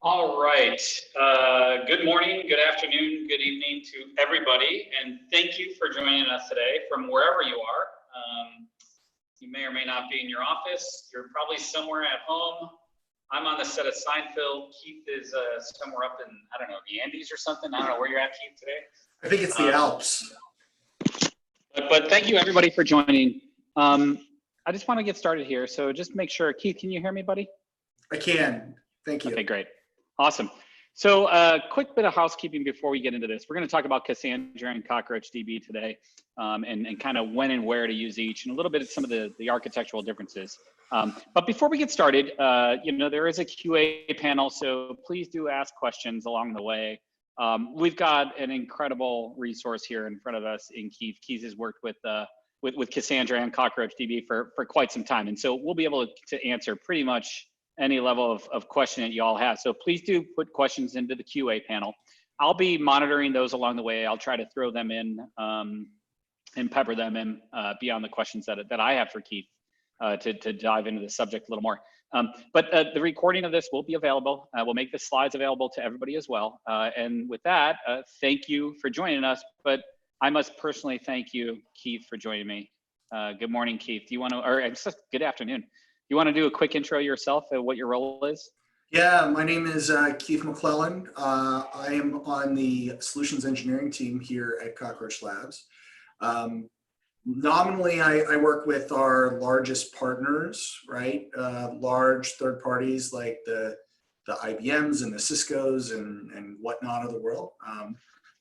All right. Good morning, good afternoon, good evening to everybody, and thank you for joining us today from wherever you are. You may or may not be in your office. You're probably somewhere at home. I'm on the set of Seinfeld. Keith is somewhere up in, I don't know, the Andes or something. I don't know where you're at, Keith, today. I think it's the Alps. But thank you, everybody, for joining. I just want to get started here. So just make sure, Keith, can you hear me, buddy? I can. Thank you. Okay, great. Awesome. So a quick bit of housekeeping before we get into this. We're going to talk about Cassandra and CockroachDB today, and kind of when and where to use each, and a little bit of some of the architectural differences. But before we get started, there is a QA panel, so please do ask questions along the way. We've got an incredible resource here in front of us in Keith. Keith has worked with Cassandra and CockroachDB for quite some time, and so we'll be able to answer pretty much any level of question that you all have. So please do put questions into the QA panel. I'll be monitoring those along the way. I'll try to throw them in and pepper them in beyond the questions that I have for Keith to dive into the subject a little more. But the recording of this will be available. We'll make the slides available to everybody as well. And with that, thank you for joining us. But I must personally thank you, Keith, for joining me. Good morning, Keith. Do you want to, or good afternoon. You want to do a quick intro yourself and what your role is? Yeah, my name is Keith McClellan. I am on the solutions engineering team here at Cockroach Labs. Nominally, I work with our largest partners, right? Large third parties like the IBMs and the Ciscos and whatnot of the world.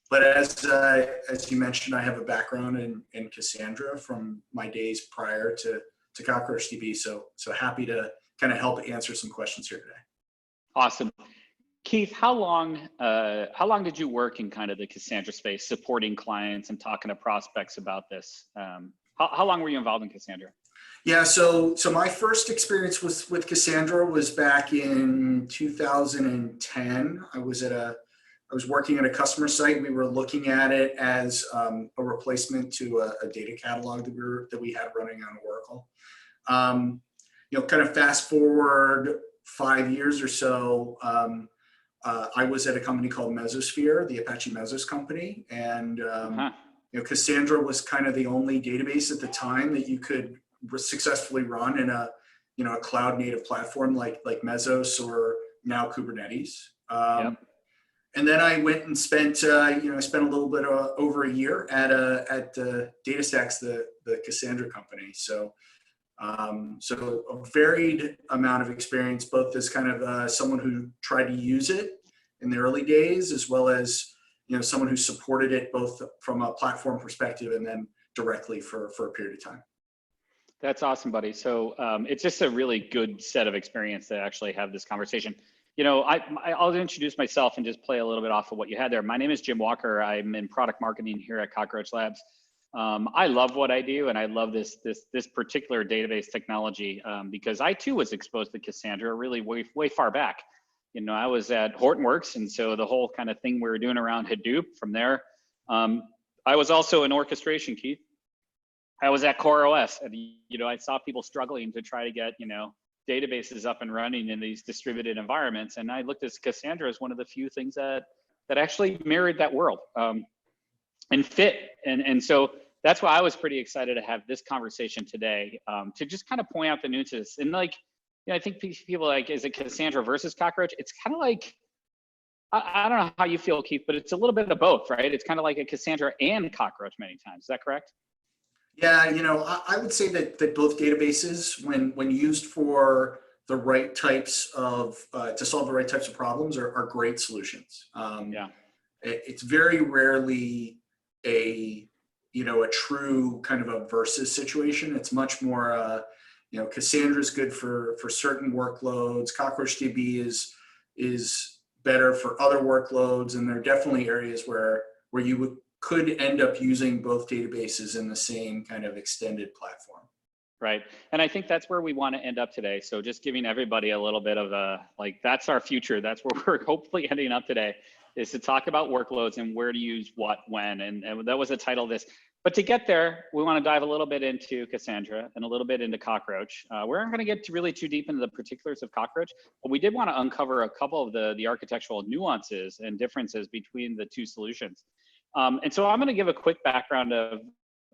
But as you mentioned, I have a background in Cassandra from my days prior to CockroachDB, so happy to kind of help answer some questions here today. Awesome. Keith, how long did you work in kind of the Cassandra space, supporting clients and talking to prospects about this? How long were you involved in Cassandra? Yeah, so my first experience with Cassandra was back in 2010. I was working at a customer site. We were looking at it as a replacement to a data catalog that we had running on Oracle. Kind of fast forward 5 years or so, I was at a company called Mesosphere, the Apache Mesos company, and Cassandra was kind of the only database at the time that you could successfully run in a cloud native platform like Mesos or now Kubernetes. Yep. And then I went and spent a little bit over a year at DataStax, the Cassandra company. So a varied amount of experience, both as kind of someone who tried to use it in the early days, as well as someone who supported it both from a platform perspective and then directly for a period of time. That's awesome, buddy. So it's just a really good set of experience to actually have this conversation. I'll introduce myself and just play a little bit off of what you had there. My name is Jim Walker. I'm in product marketing here at Cockroach Labs. I love what I do, and I love this particular database technology because I too was exposed to Cassandra really way far back. I was at Hortonworks, and so the whole kind of thing we were doing around Hadoop from there. I was also in orchestration, Keith. I was at CoreOS, and I saw people struggling to try to get databases up and running in these distributed environments, and I looked at Cassandra as one of the few things that actually mirrored that world and fit, and so that's why I was pretty excited to have this conversation today, to just kind of point out the nuances. And I think people like, is it Cassandra versus Cockroach? It's kind of like, I don't know how you feel, Keith, but it's a little bit of both, right? It's kind of like a Cassandra and Cockroach many times. Is that correct? Yeah, I would say that both databases, when used for the right types of, to solve the right types of problems, are great solutions. Yeah. It's very rarely a true kind of a versus situation. It's much more, Cassandra is good for certain workloads. CockroachDB is better for other workloads, and there are definitely areas where you could end up using both databases in the same kind of extended platform. Right. And I think that's where we want to end up today. So just giving everybody a little bit of that's our future. That's where we're hopefully ending up today, is to talk about workloads and where to use what, when. And that was the title of this. But to get there, we want to dive a little bit into Cassandra and a little bit into Cockroach. We aren't going to get really too deep into the particulars of Cockroach, but we did want to uncover a couple of the architectural nuances and differences between the two solutions. And so I'm going to give a quick background of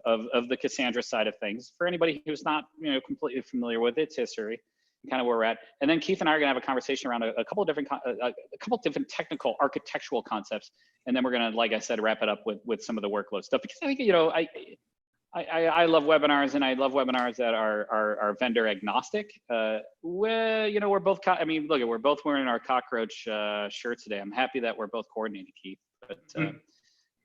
the Cassandra side of things for anybody who's not completely familiar with its history, kind of where we're at. And then Keith and I are going to have a conversation around a couple of different technical architectural concepts. And then we're going to, like I said, wrap it up with some of the workload stuff, because I think, I love webinars, and I love webinars that are vendor agnostic. We're both, look, we're both wearing our Cockroach shirts today. I'm happy that we're both coordinated, Keith, but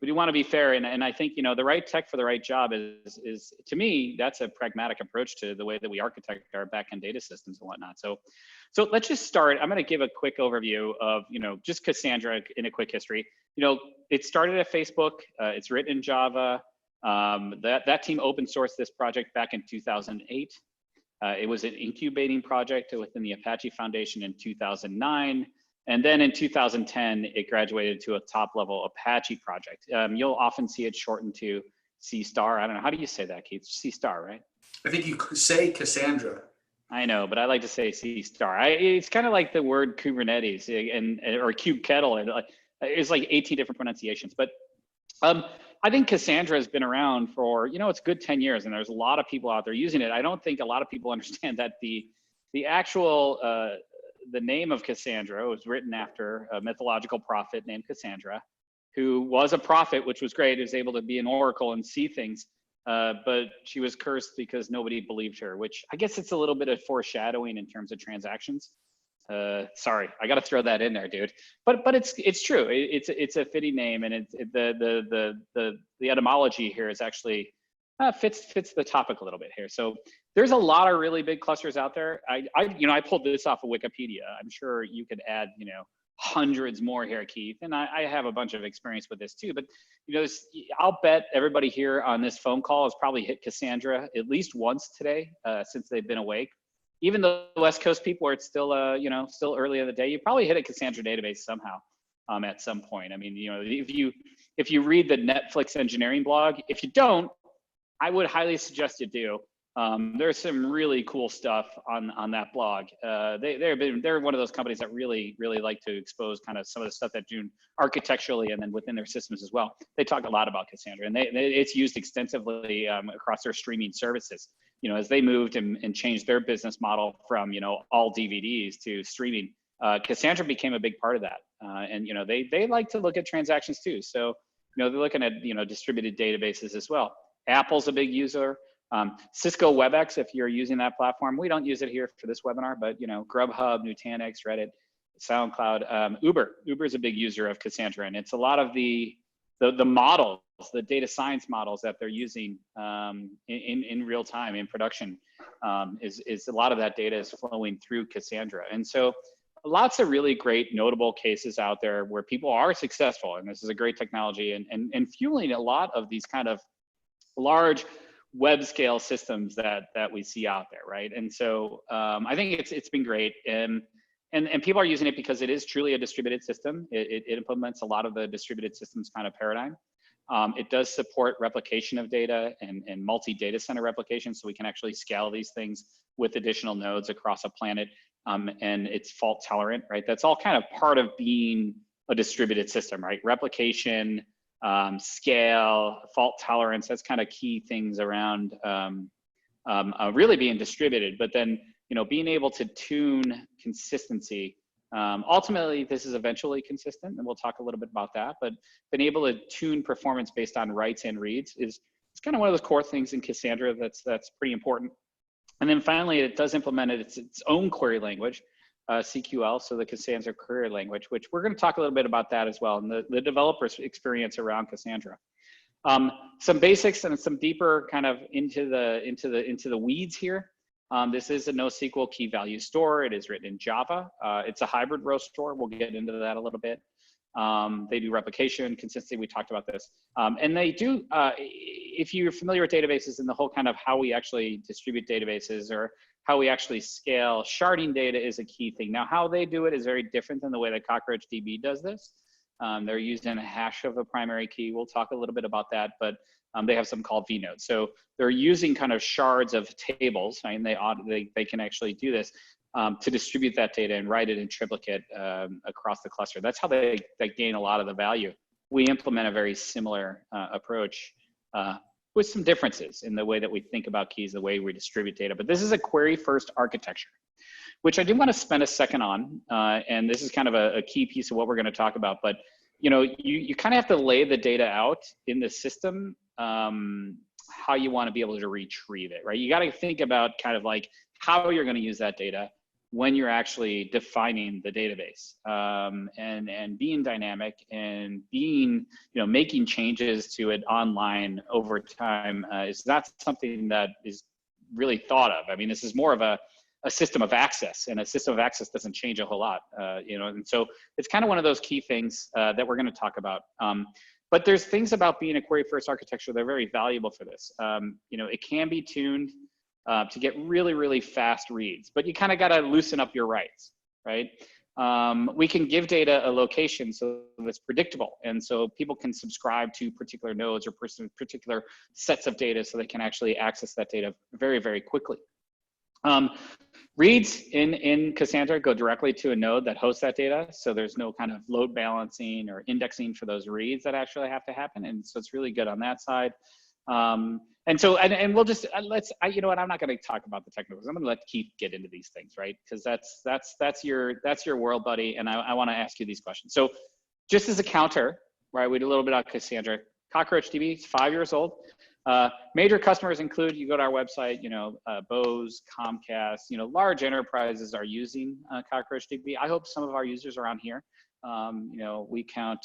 we do want to be fair. And I think, the right tech for the right job is to me, that's a pragmatic approach to the way that we architect our backend data systems and whatnot. So let's just start. I'm going to give a quick overview of, just Cassandra in a quick history. It started at Facebook. It's written in Java. That team open sourced this project back in 2008. It was an incubating project within the Apache Foundation in 2009. And then in 2010, it graduated to a top level Apache project. You'll often see it shortened to C star. I don't know. How do you say that, Keith? C star, right? I think you say Cassandra. I know, but I like to say C star. It's kind of like the word Kubernetes or kubekettle. And it's like 18 different pronunciations. But I think Cassandra has been around for, it's a good 10 years, and there's a lot of people out there using it. I don't think a lot of people understand that the actual the name of Cassandra was written after a mythological prophet named Cassandra, who was a prophet, which was great. He was able to be an oracle and see things, but she was cursed because nobody believed her, which I guess it's a little bit of foreshadowing in terms of transactions. Sorry, I got to throw that in there, dude. But it's true. It's a fitting name, and the etymology here is actually fits the topic a little bit here. So there's a lot of really big clusters out there. I pulled this off of Wikipedia. I'm sure you could add hundreds more here, Keith, and I have a bunch of experience with this too. But I'll bet everybody here on this phone call has probably hit Cassandra at least once today since they've been awake. Even the West Coast people, where it's still still early in the day, you probably hit a Cassandra database somehow at some point. I mean, if you read the Netflix engineering blog, if you don't, I would highly suggest you do. There's some really cool stuff on that blog. They're one of those companies that really like to expose kind of some of the stuff that do architecturally and then within their systems as well. They talk a lot about Cassandra, and it's used extensively across their streaming services. As they moved and changed their business model from all DVDs to streaming, Cassandra became a big part of that. And they like to look at transactions too. So they're looking at distributed databases as well. Apple's a big user. Cisco WebEx, if you're using that platform. We don't use it here for this webinar, but Grubhub, Nutanix, Reddit, SoundCloud, Uber is a big user of Cassandra, and it's a lot of the models, the data science models that they're using in real time in production. Is a lot of that data is flowing through Cassandra, and so lots of really great notable cases out there where people are successful, and this is a great technology and fueling a lot of these kind of large web scale systems that we see out there, right? And so I think it's been great, and people are using it because it is truly a distributed system. It implements a lot of the distributed systems kind of paradigm. It does support replication of data and multi-data center replication, so we can actually scale these things with additional nodes across a planet, and it's fault tolerant, right? That's all kind of part of being a distributed system, right? Replication, scale, fault tolerance, that's kind of key things around really being distributed. But then, being able to tune consistency. Ultimately, this is eventually consistent, and we'll talk a little bit about that, but being able to tune performance based on writes and reads is kind of one of those core things in Cassandra that's pretty important. And then finally, it does implement its own query language, CQL, so the Cassandra query language, which we're going to talk a little bit about that as well, and the developer's experience around Cassandra. Some basics and some deeper kind of into the weeds here. This is a NoSQL key value store. It is written in Java. It's a hybrid row store. We'll get into that a little bit. They do replication, consistency. We talked about this. And they do, if you're familiar with databases and the whole kind of how we actually distribute databases or how we actually scale, sharding data is a key thing. Now, how they do it is very different than the way that CockroachDB does this. They're using a hash of a primary key. We'll talk a little bit about that, but they have something called vnodes. So they're using kind of shards of tables, right? And they can actually do this to distribute that data and write it in triplicate across the cluster. That's how they gain a lot of the value. We implement a very similar approach with some differences in the way that we think about keys, the way we distribute data. But this is a query-first architecture, which I do want to spend a second on. And this is kind of a key piece of what we're going to talk about. But you kind of have to lay the data out in the system, how you want to be able to retrieve it, right? You got to think about kind of like how you're going to use that data when you're actually defining the database, and being dynamic and being, making changes to it online over time is not something that is really thought of. I mean, this is more of a system of access, and a system of access doesn't change a whole lot, and so it's kind of one of those key things that we're going to talk about. But there's things about being a query first architecture that are very valuable for this. It can be tuned to get really, really fast reads, but you kind of got to loosen up your writes, right? We can give data a location so it's predictable. And so people can subscribe to particular nodes or particular sets of data so they can actually access that data very, very quickly. Reads in Cassandra go directly to a node that hosts that data. So there's no kind of load balancing or indexing for those reads that actually have to happen. And so it's really good on that side. And we'll just, you know what, I'm not going to talk about the technicals. I'm going to let Keith get into these things, right? Because that's your world, buddy. And I want to ask you these questions. So just as a counter, right, we did a little bit on Cassandra. CockroachDB is 5 years old. Major customers include, you go to our website, Bose, Comcast, large enterprises are using CockroachDB. I hope some of our users around here. We count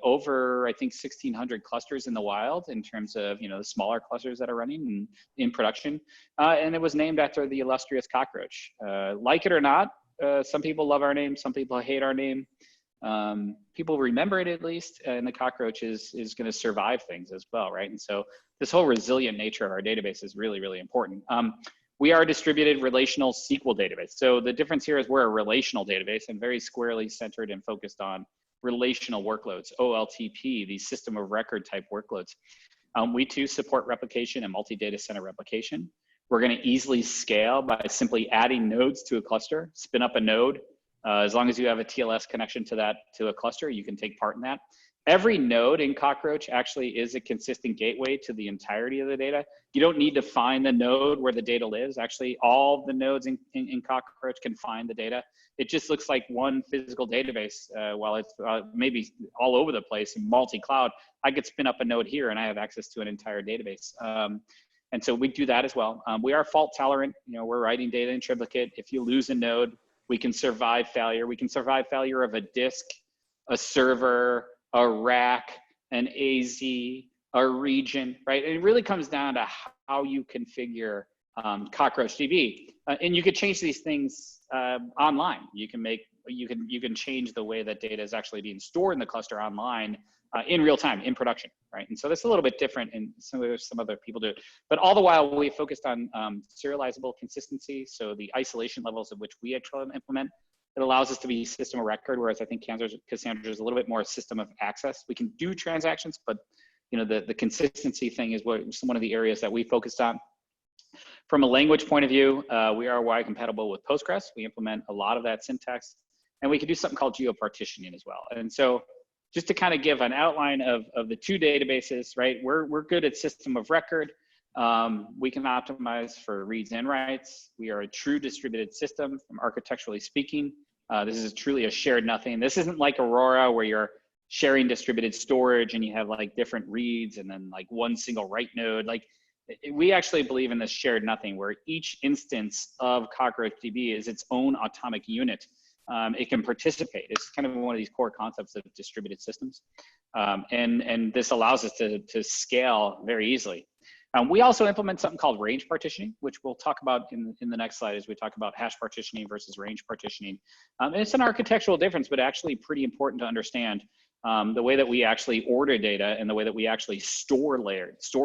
over, I think, 1,600 clusters in the wild in terms of, the smaller clusters that are running in production. And it was named after the illustrious cockroach. Like it or not, some people love our name, some people hate our name. People remember it at least, and the cockroach is going to survive things as well, right? And so this whole resilient nature of our database is really, really important. We are a distributed relational SQL database. So the difference here is we're a relational database and very squarely centered and focused on relational workloads, OLTP, these system of record type workloads. We too support replication and multi-data center replication. We're going to easily scale by simply adding nodes to a cluster, spin up a node. As long as you have a TLS connection to a cluster, you can take part in that. Every node in Cockroach actually is a consistent gateway to the entirety of the data. You don't need to find the node where the data lives. Actually, all the nodes in Cockroach can find the data. It just looks like one physical database. While it's maybe all over the place in multi-cloud, I could spin up a node here and I have access to an entire database. And so we do that as well. We are fault tolerant. We're writing data in triplicate. If you lose a node, we can survive failure. We can survive failure of a disk, a server, a rack, an AZ, a region, right? And it really comes down to how you configure CockroachDB. And you could change these things online. You can change the way that data is actually being stored in the cluster online in real time, in production, right? And so that's a little bit different, and some other people do it. But all the while, we focused on serializable consistency, so the isolation levels of which we actually implement. It allows us to be system of record, whereas I think Cassandra is a little bit more a system of access. We can do transactions, but the consistency thing is one of the areas that we focused on. From a language point of view, we are Y compatible with Postgres. We implement a lot of that syntax, and we can do something called geopartitioning as well. And so just to kind of give an outline of the two databases, right? We're good at system of record. We can optimize for reads and writes. We are a true distributed system from architecturally speaking. This is truly a shared nothing. This isn't like Aurora where you're sharing distributed storage and you have like different reads and then like one single write node. Like we actually believe in this shared nothing where each instance of CockroachDB is its own atomic unit. It can participate. It's kind of one of these core concepts of distributed systems. And this allows us to scale very easily. We also implement something called range partitioning, which we'll talk about in the next slide as we talk about hash partitioning versus range partitioning. And it's an architectural difference, but actually pretty important to understand the way that we actually order data and the way that we actually store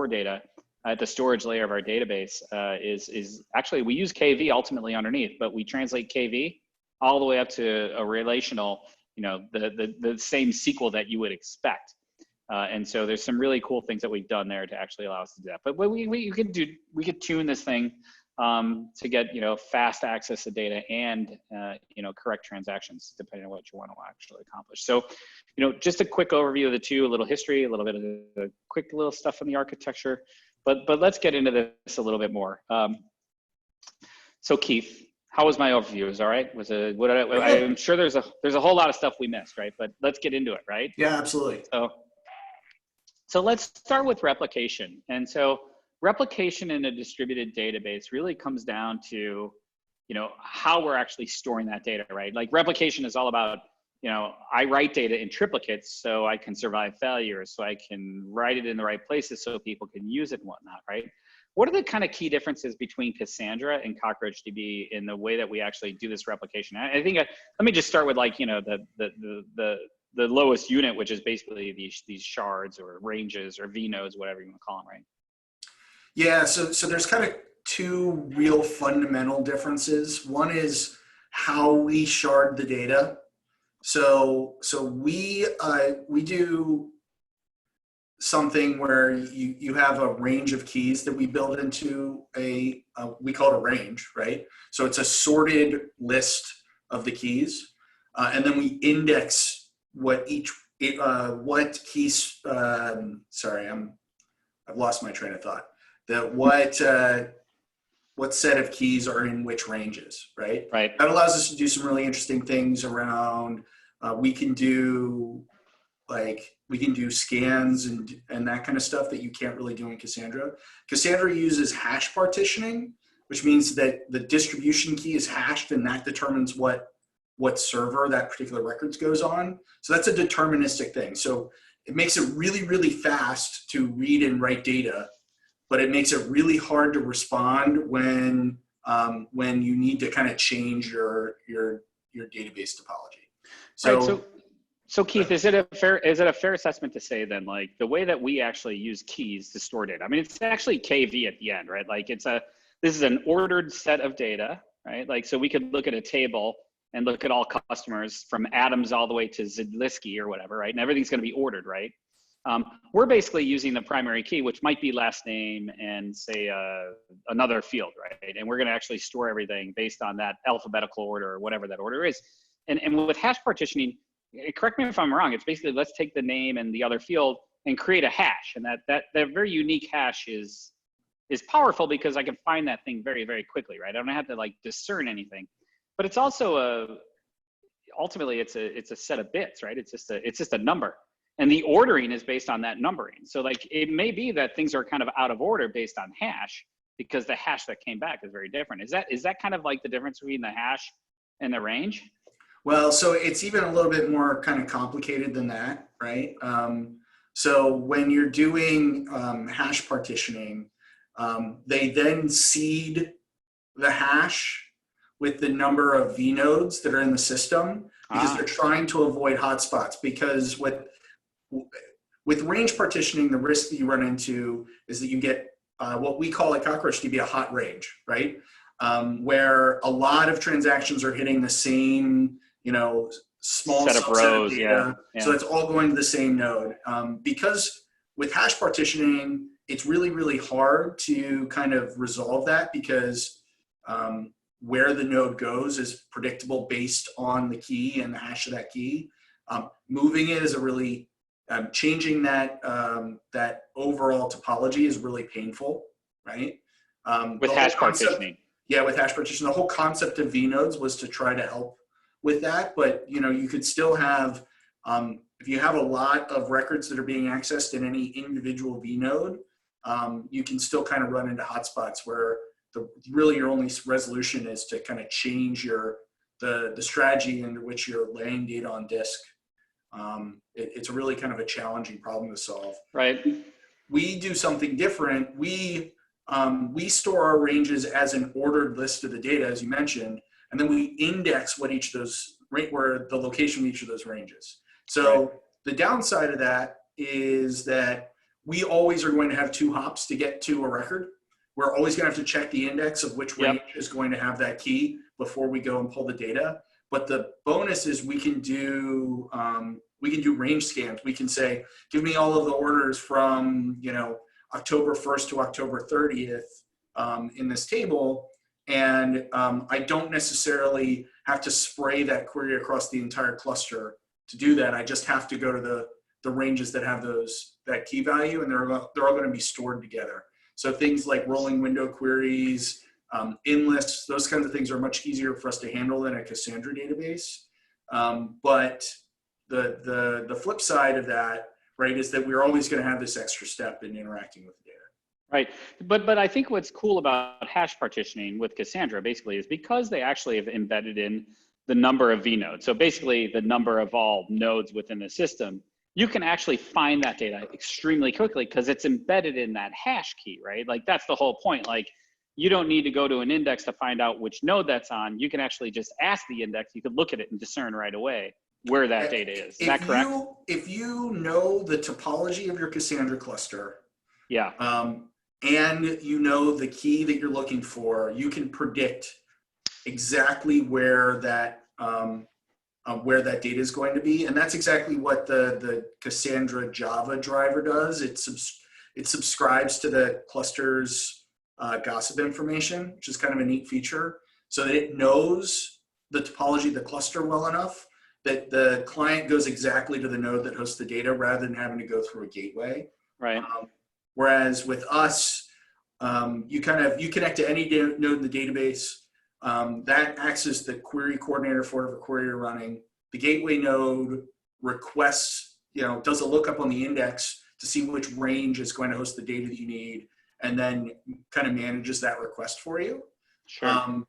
data at the storage layer of our database is actually, we use KV ultimately underneath, but we translate KV all the way up to a relational, the same SQL that you would expect. And so there's some really cool things that we've done there to actually allow us to do that. But what we could tune this thing to get, fast access to data and, correct transactions, depending on what you want to actually accomplish. So, just a quick overview of the two, a little history, a little bit of the quick little stuff on the architecture, but let's get into this a little bit more. So Keith, how was my overview? Was all right? I'm sure there's a whole lot of stuff we missed, right? But let's get into it, right? Yeah, absolutely. So let's start with replication. And so replication in a distributed database really comes down to, how we're actually storing that data, right? Like replication is all about, I write data in triplicates so I can survive failures, so I can write it in the right places so people can use it and whatnot, right? What are the kind of key differences between Cassandra and CockroachDB in the way that we actually do this replication? I think, let me just start with the lowest unit, which is basically these shards or ranges or vnodes, whatever you want to call them, right? Yeah, so there's kind of two real fundamental differences. One is how we shard the data. So we do something where you have a range of keys that we build into we call it a range, right? So it's a sorted list of the keys, and then we index what keys. Sorry, I've lost my train of thought. What set of keys are in which ranges, right? Right. That allows us to do some really interesting things around. We can do scans and that kind of stuff that you can't really do in Cassandra. Cassandra uses hash partitioning, which means that the distribution key is hashed, and that determines what server that particular records goes on. So that's a deterministic thing. So it makes it really, really fast to read and write data, but it makes it really hard to respond when you need to kind of change your database topology. So Keith, is it a fair assessment to say then, like the way that we actually use keys to store data? I mean, it's actually KV at the end, right? Like this is an ordered set of data, right? Like, so we could look at a table and look at all customers from Adams all the way to Zidliski or whatever, right? And everything's going to be ordered, right? We're basically using the primary key, which might be last name and say another field, right? And we're going to actually store everything based on that alphabetical order or whatever that order is. And with hash partitioning, correct me if I'm wrong, it's basically let's take the name and the other field and create a hash. And that very unique hash is powerful because I can find that thing very, very quickly, right? I don't have to like discern anything. But it's also ultimately it's a set of bits, right? It's just a number. And the ordering is based on that numbering. So like it may be that things are kind of out of order based on hash because the hash that came back is very different. Is that kind of like the difference between the hash and the range? Well, so it's even a little bit more kind of complicated than that, right? So when you're doing hash partitioning, they then seed the hash with the number of vnodes that are in the system because they're trying to avoid hotspots. Because with range partitioning, the risk that you run into is that you get what we call at CockroachDB a hot range, right? Where a lot of transactions are hitting the same, small set of rows, of data. Yeah. So it's all going to the same node. Because with hash partitioning, it's really, really hard to kind of resolve that because where the node goes is predictable based on the key and the hash of that key. Moving it is a really changing that that overall topology is really painful, right? With hash partitioning. Yeah, with hash partition, the whole concept of vnodes was to try to help with that. But you could still have, if you have a lot of records that are being accessed in any individual vnode, you can still kind of run into hotspots where really your only resolution is to kind of change the strategy under which you're laying data on disk. It's really kind of a challenging problem to solve. Right. We do something different. We store our ranges as an ordered list of the data, as you mentioned, and then we index what each of those, right, where the location of each of those ranges. So right. The downside of that is that we always are going to have 2 hops to get to a record. We're always going to have to check the index of which range is going to have that key before we go and pull the data. But the bonus is we can do we can do range scans. We can say, give me all of the orders from, October 1st to October 30th in this table. And I don't necessarily have to spray that query across the entire cluster to do that. I just have to go to the ranges that have that key value, and they're all going to be stored together. So things like rolling window queries, in lists, those kinds of things are much easier for us to handle in a Cassandra database. But the flip side of that, right, is that we're always going to have this extra step in interacting with the data. Right, but I think what's cool about hash partitioning with Cassandra basically is because they actually have embedded in the number of vnodes. So basically the number of all nodes within the system, you can actually find that data extremely quickly because it's embedded in that hash key, right? Like that's the whole point. Like you don't need to go to an index to find out which node that's on. You can actually just ask the index. You could look at it and discern right away where that data is. Is that correct? If you know the topology of your Cassandra cluster, yeah, and you know the key that you're looking for, you can predict exactly where that data is going to be, and that's exactly what the Cassandra Java driver does. It subscribes to the cluster's gossip information, which is kind of a neat feature, so that it knows the topology of the cluster well enough that the client goes exactly to the node that hosts the data rather than having to go through a gateway. Right. Whereas with us, you connect to any node in the database. That acts as the query coordinator for whatever query you're running. The gateway node requests, does a lookup on the index to see which range is going to host the data that you need, and then kind of manages that request for you. Sure.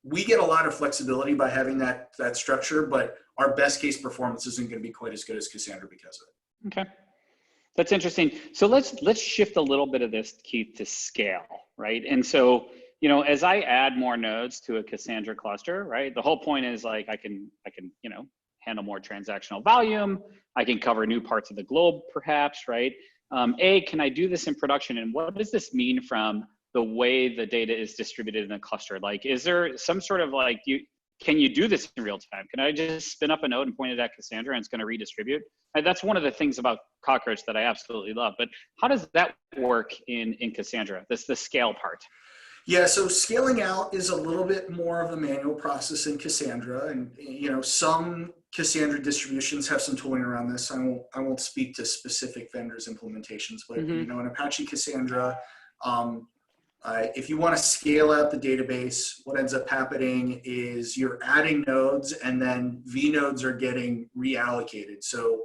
We get a lot of flexibility by having that structure, but our best case performance isn't going to be quite as good as Cassandra because of it. Okay. That's interesting. So let's shift a little bit of this, Keith, to scale, right? And so, as I add more nodes to a Cassandra cluster, right? The whole point is like I can handle more transactional volume. I can cover new parts of the globe, perhaps, right? Can I do this in production? And what does this mean from the way the data is distributed in a cluster? Like, is there some sort of like, can you do this in real time? Can I just spin up a node and point it at Cassandra and it's going to redistribute? That's one of the things about Cockroach that I absolutely love. But how does that work in Cassandra? That's the scale part. Yeah, so scaling out is a little bit more of a manual process in Cassandra, and some Cassandra distributions have some tooling around this. I won't speak to specific vendors' implementations, but in Apache Cassandra, if you want to scale out the database, what ends up happening is you're adding nodes, and then vnodes are getting reallocated. So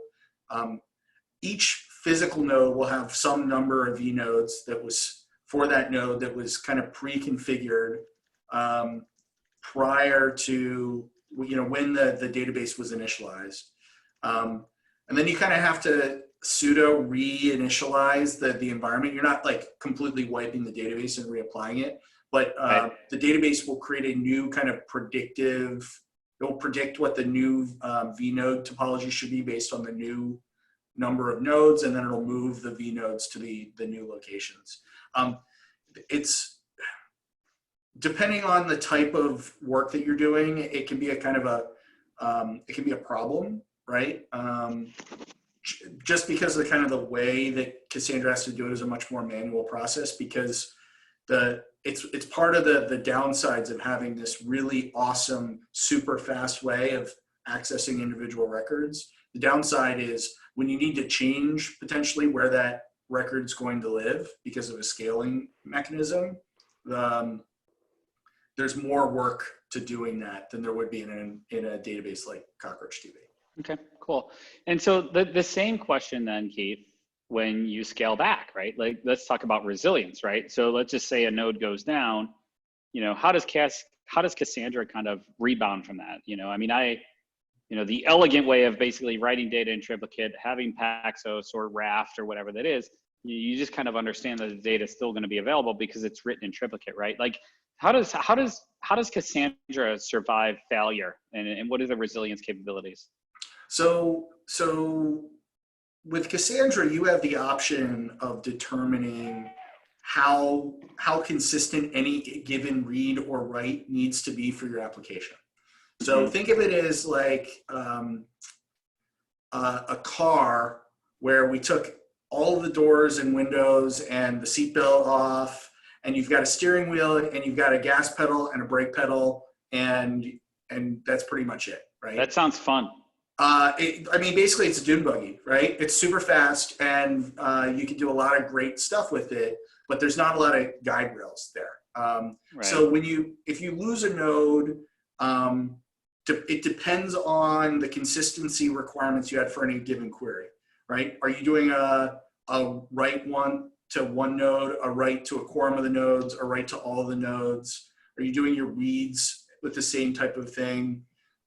each physical node will have some number of vnodes that was for that node that was kind of pre-configured prior to when the database was initialized, and then you kind of have to pseudo reinitialize the environment. You're not like completely wiping the database and reapplying it, but the database will create a new kind of predictive. It will predict what the new vnode topology should be based on the new number of nodes, and then it'll move the vnodes to the new locations. It's depending on the type of work that you're doing, it can be a kind of it can be a problem, right? Just because of the way that Cassandra has to do it is a much more manual process, because it's part of the downsides of having this really awesome, super fast way of accessing individual records. The downside is when you need to change potentially where that record's going to live because of a scaling mechanism, there's more work to doing that than there would be in a database like CockroachDB. Okay, cool. And so the same question then, Keith, when you scale back, right? Like, let's talk about resilience, right? So let's just say a node goes down, how does Cassandra kind of rebound from that? The elegant way of basically writing data in triplicate, having Paxos or RAFT or whatever that is, you just kind of understand that the data is still going to be available because it's written in triplicate, right? Like, how does Cassandra survive failure, and what are the resilience capabilities? So with Cassandra, you have the option of determining how consistent any given read or write needs to be for your application. So think of it as like a car where we took all of the doors and windows and the seatbelt off, and you've got a steering wheel and you've got a gas pedal and a brake pedal, and that's pretty much it, right? That sounds fun. I mean, basically it's a dune buggy, right? It's super fast, and you can do a lot of great stuff with it, but there's not a lot of guide rails there. Right. So if you lose a node, it depends on the consistency requirements you had for any given query, right? Are you doing a write one to one node, a write to a quorum of the nodes, a write to all the nodes? Are you doing your reads with the same type of thing?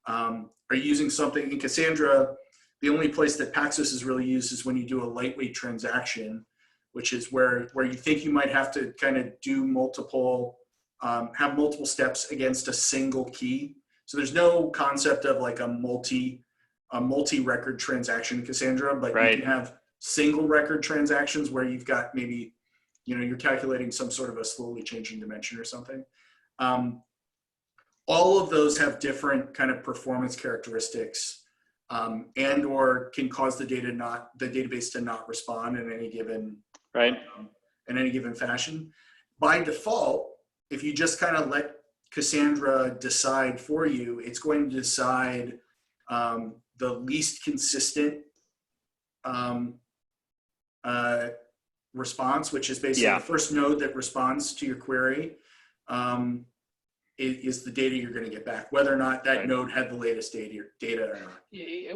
Are you using something in Cassandra? The only place that Paxos is really used is when you do a lightweight transaction, which is where you think you might have to kind of do multiple, have multiple steps against a single key. So there's no concept of like a multi-record transaction in Cassandra, but right. You can have single record transactions where you've got maybe, you're calculating some sort of a slowly changing dimension or something. All of those have different kind of performance characteristics, and or can cause the database to not respond in any given in any given fashion. By default, if you just kind of let Cassandra decide for you, it's going to decide the least consistent response, which is basically the first node that responds to your query. Is the data you're going to get back, whether or not that node had the latest data or not.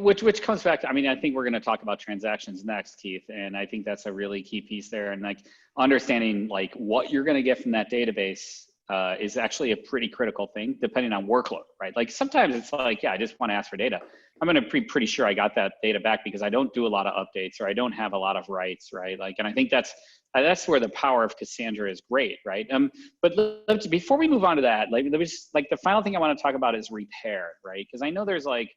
Which comes back to, I mean, I think we're going to talk about transactions next, Keith, and I think that's a really key piece there. And like understanding like what you're going to get from that database is actually a pretty critical thing, depending on workload, right? Like sometimes it's like, I just want to ask for data. I'm going to be pretty sure I got that data back because I don't do a lot of updates or I don't have a lot of writes, right? Like, and I think that's where the power of Cassandra is great, right? But before we move on to that, like the final thing I want to talk about is repair, right? Because I know there's like,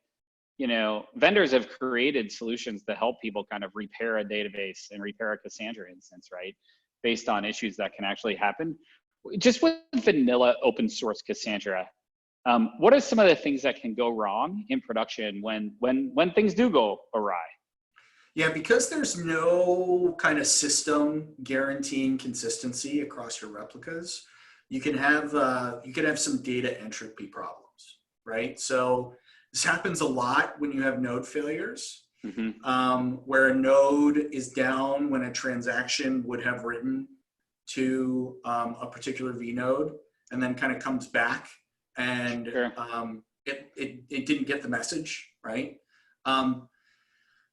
vendors have created solutions to help people kind of repair a database and repair a Cassandra instance, right? Based on issues that can actually happen. Just with vanilla open source Cassandra, what are some of the things that can go wrong in production when things do go awry? Yeah, because there's no kind of system guaranteeing consistency across your replicas, you can have some data entropy problems, right? So this happens a lot when you have node failures, where a node is down when a transaction would have written to a particular vnode and then kind of comes back and it didn't get the message, right?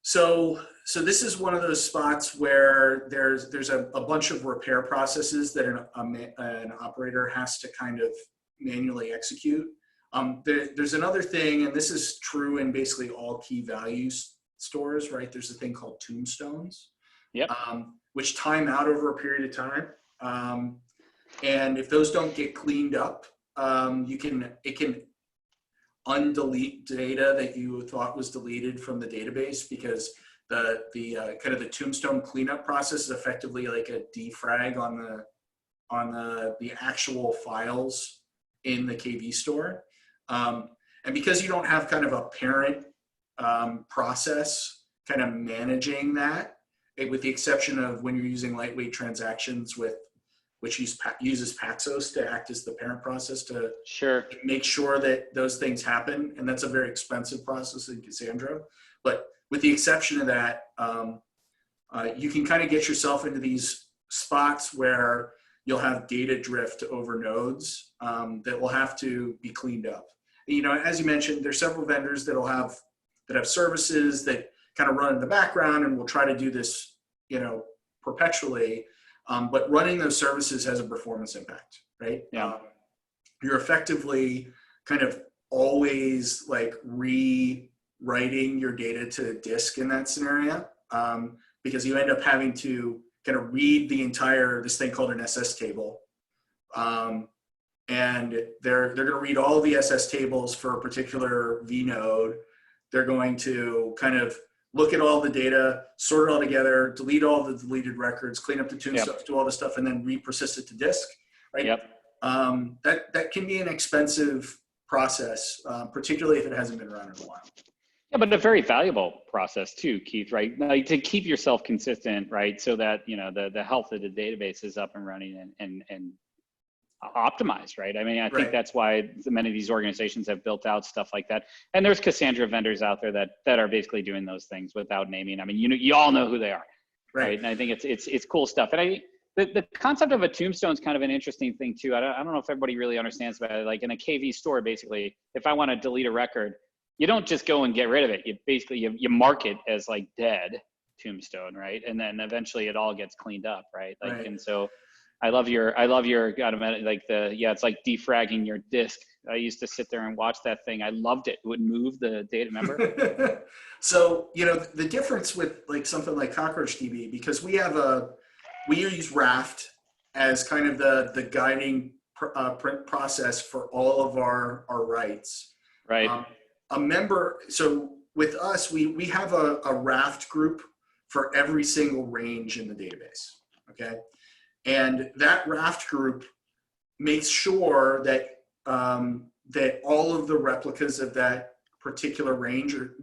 So this is one of those spots where there's a bunch of repair processes that an operator has to kind of manually execute. There's another thing, and this is true in basically all key value stores, right? There's a thing called tombstones, which time out over a period of time. And if those don't get cleaned up, it can undelete data that you thought was deleted from the database, because the kind of the tombstone cleanup process is effectively like a defrag on the actual files in the KV store. And because you don't have kind of a parent process kind of managing that, with the exception of when you're using lightweight transactions which uses Paxos to act as the parent process to make sure that those things happen. And that's a very expensive process in Cassandra. But with the exception of that, you can kind of get yourself into these spots where you'll have data drift over nodes that will have to be cleaned up. As you mentioned, there's several vendors that have services that kind of run in the background and will try to do this, perpetually. But running those services has a performance impact, right? You're effectively kind of always like rewriting your data to disk in that scenario, because you end up having to kind of read this thing called an SS table. And they're going to read all the SS tables for a particular vnode. They're going to kind of look at all the data, sort it all together, delete all the deleted records, clean up the tombstones, do all this stuff, and then repersist it to disk, right? That can be an expensive process, particularly if it hasn't been around in a while. Yeah, but a very valuable process too, Keith, right? Like to keep yourself consistent, right? So that, you know, the health of the database is up and running and optimized, right? I mean, I think that's why many of these organizations have built out stuff like that. And there's Cassandra vendors out there that are basically doing those things without naming. I mean, you all know who they are, right? And I think it's cool stuff. And the concept of a tombstone is kind of an interesting thing too. I don't know if everybody really understands about it. Like in a KV store, basically, if I want to delete a record, you don't just go and get rid of it. You basically, you mark it as like dead tombstone, right? And then eventually it all gets cleaned up, right? Like, and so I love your like it's like defragging your disk. I used to sit there and watch that thing. I loved it. It would move the data, remember? So, you know, the difference with like something like CockroachDB, because we use RAFT as kind of the guiding process for all of our writes. Right. So with us, we have a RAFT group for every single range in the database, okay? And that RAFT group makes sure that that all of the replicas of that particular range are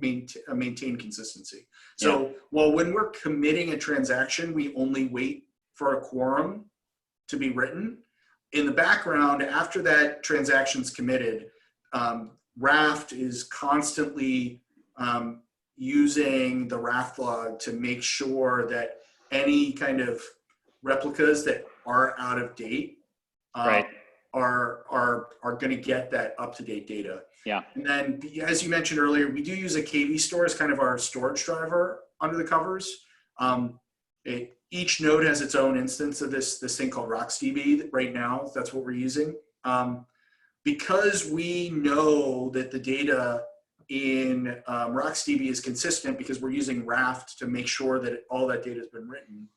maintain consistency. So when we're committing a transaction, we only wait for a quorum to be written. In the background, after that transaction's committed, RAFT is constantly using the RAFT log to make sure that any kind of replicas that are out of date are going to get that up-to-date data. Yeah. And then, as you mentioned earlier, we do use a KV store as kind of our storage driver under the covers. Each node has its own instance of this thing called RocksDB right now. That's what we're using. Because we know that the data in RocksDB is consistent because we're using RAFT to make sure that all that data has been written.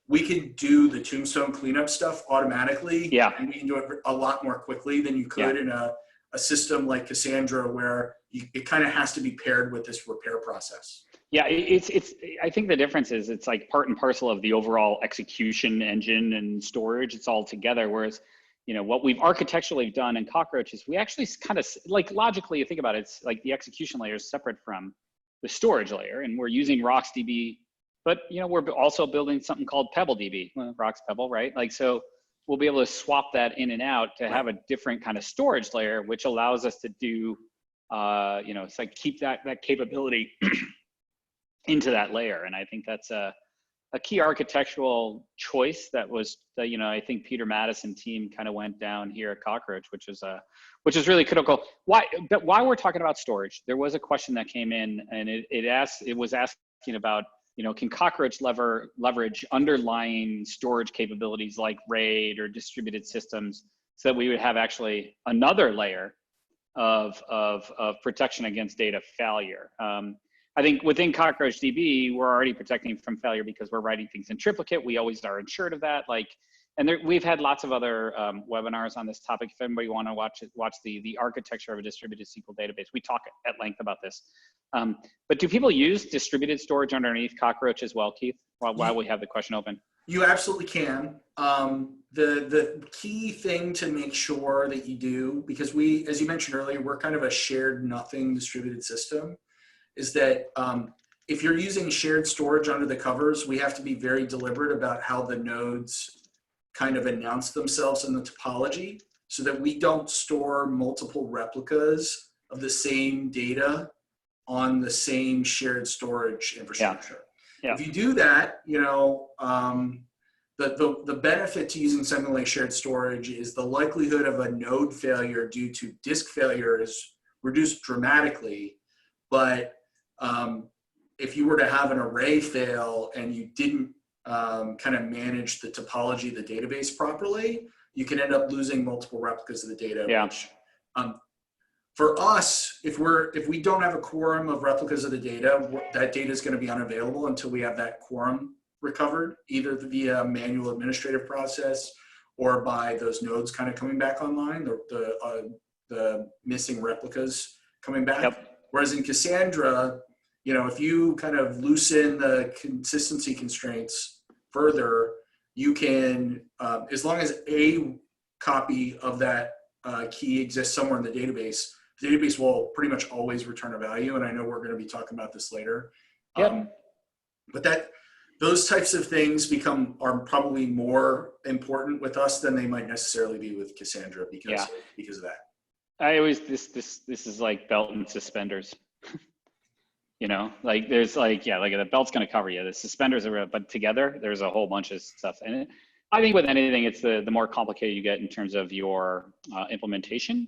We can do the tombstone cleanup stuff automatically. Yeah. And we can do it a lot more quickly than you could in a system like Cassandra, where it kind of has to be paired with this repair process. Yeah, I think the difference is it's like part and parcel of the overall execution engine and storage. It's all together. Whereas, you know, what we've architecturally done in Cockroach is we actually kind of, like logically, you think about it, it's like the execution layer is separate from the storage layer, and we're using RocksDB. But, you know, we're also building something called PebbleDB, Rocks Pebble, right? Like, so we'll be able to swap that in and out to have a different kind of storage layer, which allows us to do, you know, it's like keep that capability into that layer. And I think that's a key architectural choice that was, you know, I think Peter Mattis and team kind of went down here at Cockroach, which is really critical. Why we're talking about storage, there was a question that came in, and it was asking about, you know, can Cockroach leverage underlying storage capabilities like RAID or distributed systems so that we would have actually another layer of protection against data failure? I think within CockroachDB, we're already protecting from failure because we're writing things in triplicate. We always are assured of that. Like, and we've had lots of other webinars on this topic. If anybody want to watch the architecture of a distributed SQL database, we talk at length about this. But do people use distributed storage underneath Cockroach as well, Keith? While we have the question open. You absolutely can. The key thing to make sure that you do, because we, as you mentioned earlier, we're kind of a shared nothing distributed system, is that if you're using shared storage under the covers, we have to be very deliberate about how the nodes kind of announce themselves in the topology so that we don't store multiple replicas of the same data on the same shared storage infrastructure. Yeah. If you do that, you know, the benefit to using something like shared storage is the likelihood of a node failure due to disk failure is reduced dramatically. But if you were to have an array fail and you didn't kind of manage the topology of the database properly, you can end up losing multiple replicas of the data. Yeah. Which, for us, if we don't have a quorum of replicas of the data, that data is going to be unavailable until we have that quorum recovered, either via manual administrative process or by those nodes kind of coming back online, the missing replicas coming back. Yep. Whereas in Cassandra, you know, if you kind of loosen the consistency constraints further, you can, as long as a copy of that key exists somewhere in the database, the database will pretty much always return a value. And I know we're going to be talking about this later. Yep. But those types of things are probably more important with us than they might necessarily be with Cassandra because of that. I always, this is like belt and suspenders. You know, like there's like, yeah, like the belt's going to cover you. The suspenders are, but together there's a whole bunch of stuff. And I think with anything, it's the more complicated you get in terms of your implementation,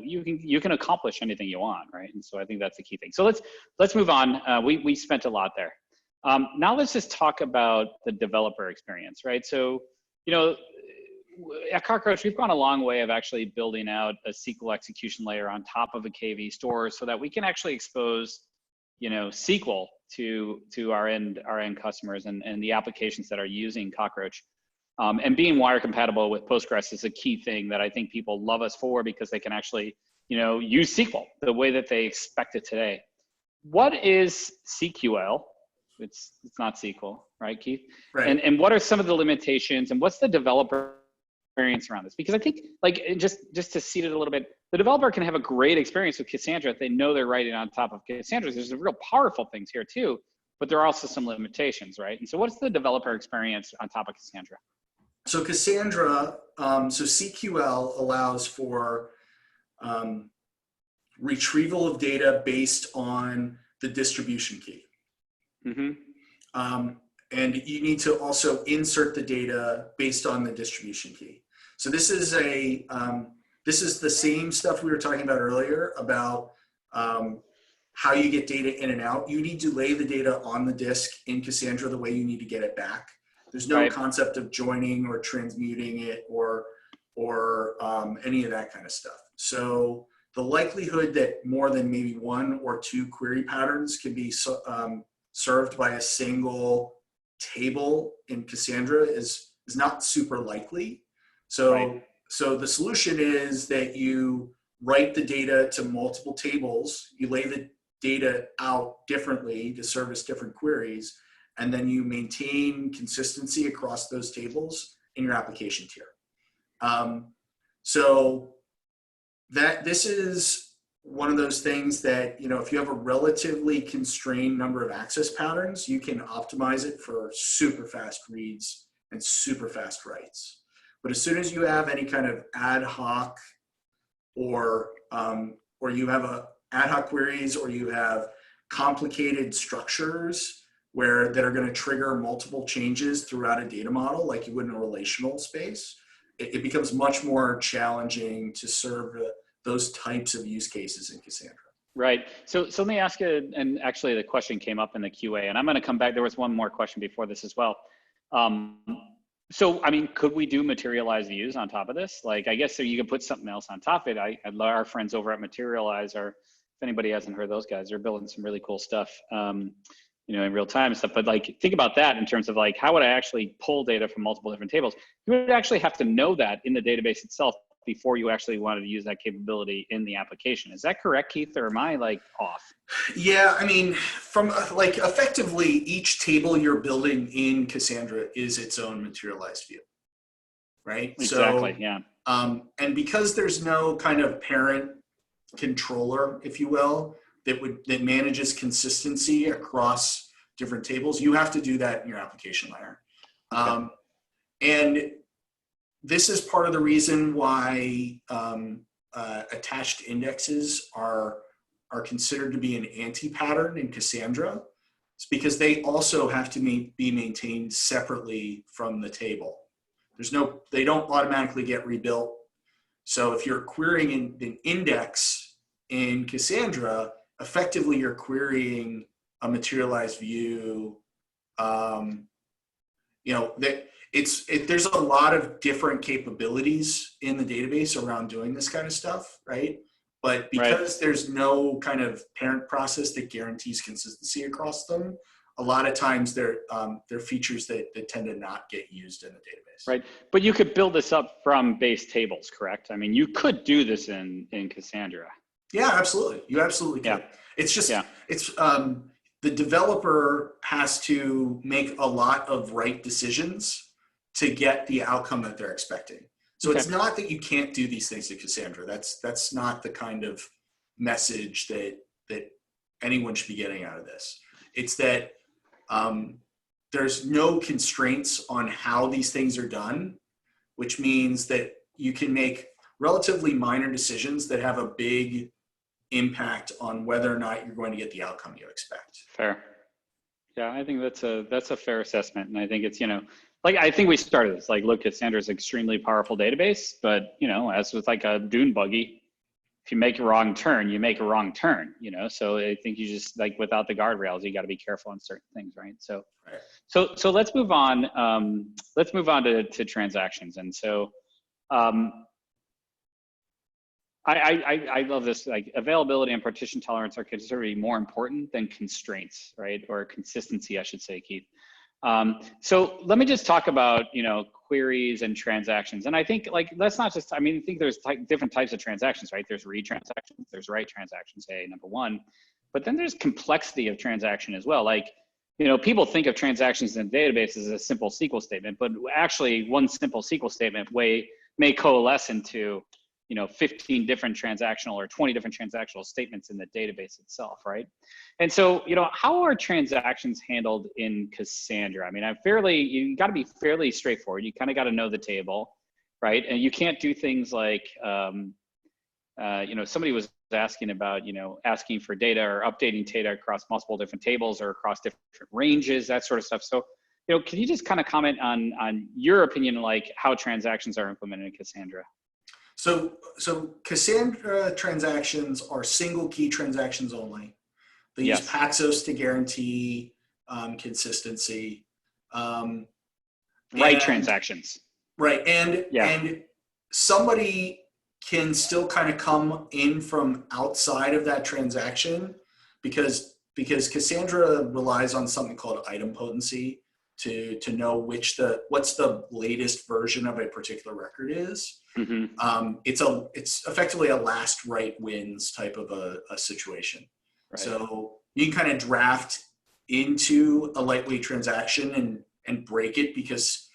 you can accomplish anything you want, right? And so I think that's the key thing. So let's move on. We spent a lot there. Now let's just talk about the developer experience, right? So, you know, at Cockroach, we've gone a long way of actually building out a SQL execution layer on top of a KV store so that we can actually expose, you know, SQL to our end customers and the applications that are using Cockroach. And being wire compatible with Postgres is a key thing that I think people love us for, because they can actually, you know, use SQL the way that they expect it today. What is CQL? It's not SQL, right, Keith? Right. And what are some of the limitations, and what's the developer experience around this? Because I think, like, just to seed it a little bit, the developer can have a great experience with Cassandra if they know they're writing on top of Cassandra. There's some real powerful things here too, but there are also some limitations, right? And so what's the developer experience on top of Cassandra? So Cassandra, so CQL allows for retrieval of data based on the distribution key. And you need to also insert the data based on the distribution key. So this is the same stuff we were talking about earlier about how you get data in and out. You need to lay the data on the disk in Cassandra the way you need to get it back. There's no concept of joining or transmuting it or any of that kind of stuff. So the likelihood that more than maybe one or two query patterns can be served by a single table in Cassandra is not super likely. So the solution is that you write the data to multiple tables, you lay the data out differently to service different queries, and then you maintain consistency across those tables in your application tier. So this is one of those things that, you know, if you have a relatively constrained number of access patterns, you can optimize it for super fast reads and super fast writes. But as soon as you have any kind of ad hoc or you have ad hoc queries, or you have complicated structures that are going to trigger multiple changes throughout a data model, like you would in a relational space, it becomes much more challenging to serve those types of use cases in Cassandra. Right. So let me ask you, and actually the question came up in the QA, and I'm going to come back. There was one more question before this as well. So, I mean, could we do materialized views on top of this? Like, I guess so you could put something else on top of it. I love our friends over at Materialize, or if anybody hasn't heard those guys, they're building some really cool stuff, you know, in real time and stuff. But like, think about that in terms of like, how would I actually pull data from multiple different tables? You would actually have to know that in the database itself before you actually wanted to use that capability in the application. Is that correct, Keith, or am I like off? Yeah, I mean, from like effectively each table you're building in Cassandra is its own materialized view, right? Exactly, so, yeah. And because there's no kind of parent controller, if you will, that manages consistency across different tables, you have to do that in your application layer. Okay. And this is part of the reason why attached indexes are considered to be an anti-pattern in Cassandra. It's because they also have to be maintained separately from the table. They don't automatically get rebuilt. So if you're querying an index in Cassandra, effectively you're querying a materialized view. You know, there's a lot of different capabilities in the database around doing this kind of stuff, right? But because there's no kind of parent process that guarantees consistency across them, a lot of times they're features that tend to not get used in the database. Right, but you could build this up from base tables, correct? I mean, you could do this in Cassandra. Yeah, absolutely. You absolutely can. Yeah. It's just, the developer has to make a lot of right decisions to get the outcome that they're expecting. So it's not that you can't do these things in Cassandra. That's not the kind of message that anyone should be getting out of this. It's that there's no constraints on how these things are done, which means that you can make relatively minor decisions that have a big impact on whether or not you're going to get the outcome you expect. Fair. Yeah, I think that's a fair assessment. And I think it's, like, I think we started this, like, look, Cassandra is an extremely powerful database, but, as with like a dune buggy, if you make a wrong turn, you make a wrong turn, So I think you just, like, without the guardrails, you got to be careful on certain things, right? So, right. So let's move on. Let's move on to transactions. And so, I love this, like, availability and partition tolerance are considered to be more important than constraints, right? Or consistency, I should say, Keith. So let me just talk about, queries and transactions. And I think, like, that's not just, I think there's different types of transactions, right? There's read transactions, there's write transactions, number one, but then there's complexity of transaction as well. Like, people think of transactions in a database as a simple SQL statement, but actually one simple SQL statement may coalesce into 15 different transactional or 20 different transactional statements in the database itself, right? And so, how are transactions handled in Cassandra? You got to be fairly straightforward. You kind of got to know the table, right? And you can't do things like, somebody was asking about, asking for data or updating data across multiple different tables or across different ranges, that sort of stuff. So, can you just kind of comment on your opinion, like how transactions are implemented in Cassandra? So Cassandra transactions are single key transactions only. They use Paxos to guarantee consistency. Write transactions. Right, and somebody can still kind of come in from outside of that transaction because Cassandra relies on something called item potency to know what's the latest version of a particular record is. Mm-hmm. It's effectively a last write wins type of a situation. Right. So you can kind of draft into a lightweight transaction and break it because